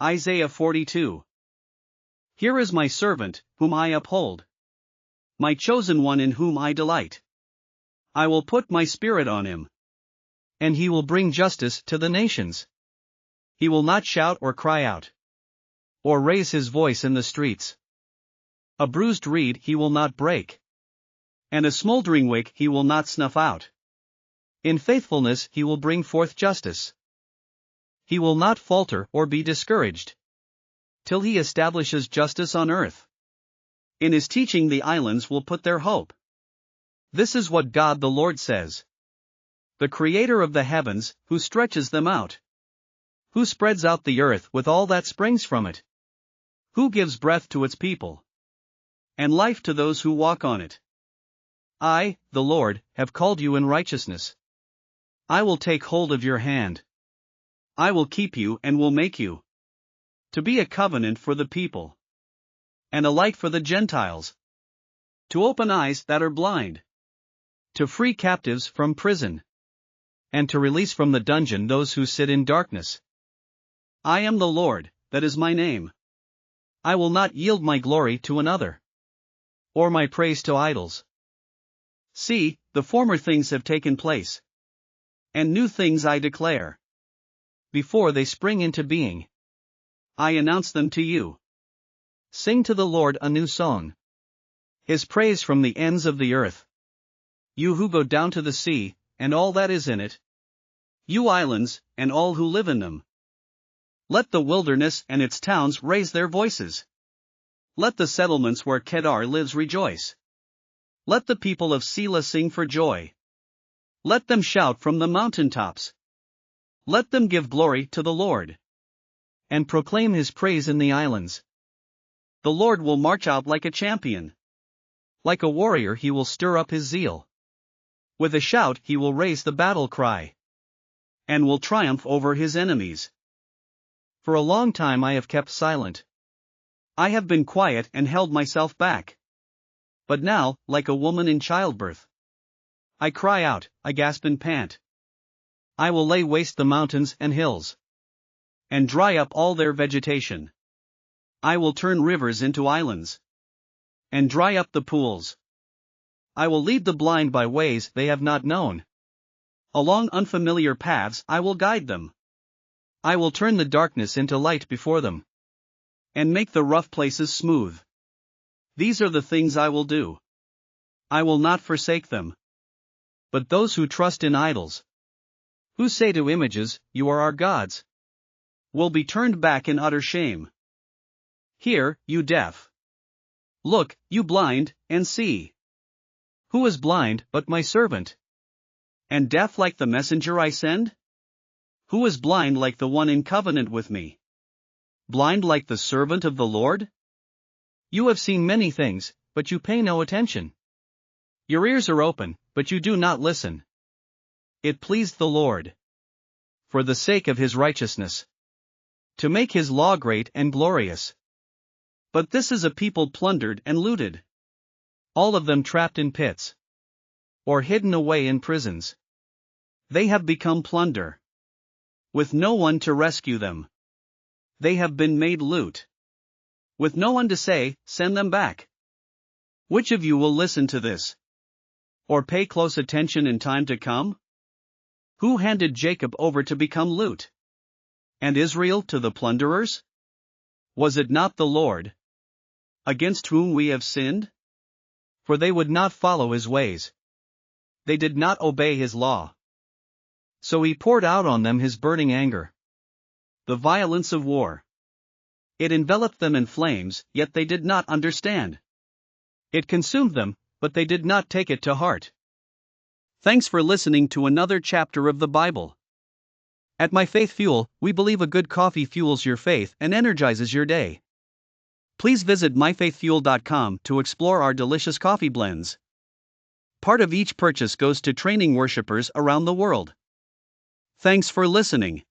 Isaiah 42. Here is my servant, whom I uphold, my chosen one in whom I delight. I will put my spirit on him, and he will bring justice to the nations. He will not shout or cry out, or raise his voice in the streets. A bruised reed he will not break, and a smoldering wick he will not snuff out. In faithfulness he will bring forth justice. He will not falter or be discouraged, till he establishes justice on earth. In his teaching the islands will put their hope. This is what God the Lord says, the Creator of the heavens, who stretches them out, who spreads out the earth with all that springs from it, who gives breath to its people, and life to those who walk on it. I, the Lord, have called you in righteousness. I will take hold of your hand. I will keep you and will make you to be a covenant for the people, and a light for the Gentiles, to open eyes that are blind, to free captives from prison, and to release from the dungeon those who sit in darkness. I am the Lord, that is my name. I will not yield my glory to another, or my praise to idols. See, the former things have taken place, and new things I declare. Before they spring into being, I announce them to you. Sing to the Lord a new song, his praise from the ends of the earth. You who go down to the sea, and all that is in it, you islands, and all who live in them. Let the wilderness and its towns raise their voices. Let the settlements where Kedar lives rejoice. Let the people of Selah sing for joy. Let them shout from the mountaintops. Let them give glory to the Lord, and proclaim his praise in the islands. The Lord will march out like a champion. Like a warrior he will stir up his zeal. With a shout he will raise the battle cry, and will triumph over his enemies. For a long time I have kept silent. I have been quiet and held myself back. But now, like a woman in childbirth, I cry out, I gasp and pant. I will lay waste the mountains and hills, and dry up all their vegetation. I will turn rivers into islands, and dry up the pools. I will lead the blind by ways they have not known. Along unfamiliar paths I will guide them. I will turn the darkness into light before them, and make the rough places smooth. These are the things I will do. I will not forsake them. But those who trust in idols, who say to images, you are our gods, will be turned back in utter shame. Hear, you deaf. Look, you blind, and see. Who is blind but my servant? And deaf like the messenger I send? Who is blind like the one in covenant with me? Blind like the servant of the Lord? You have seen many things, but you pay no attention. Your ears are open, but you do not listen. It pleased the Lord, for the sake of his righteousness, to make his law great and glorious. But this is a people plundered and looted, all of them trapped in pits, or hidden away in prisons. They have become plunder, with no one to rescue them. They have been made loot, with no one to say, send them back. Which of you will listen to this, or pay close attention in time to come? Who handed Jacob over to become loot, and Israel to the plunderers? Was it not the Lord, against whom we have sinned? For they would not follow his ways. They did not obey his law. So he poured out on them his burning anger, the violence of war. It enveloped them in flames, yet they did not understand. It consumed them, but they did not take it to heart. Thanks for listening to another chapter of the Bible. At My Faith Fuel, we believe a good coffee fuels your faith and energizes your day. Please visit myfaithfuel.com to explore our delicious coffee blends. Part of each purchase goes to training worshipers around the world. Thanks for listening.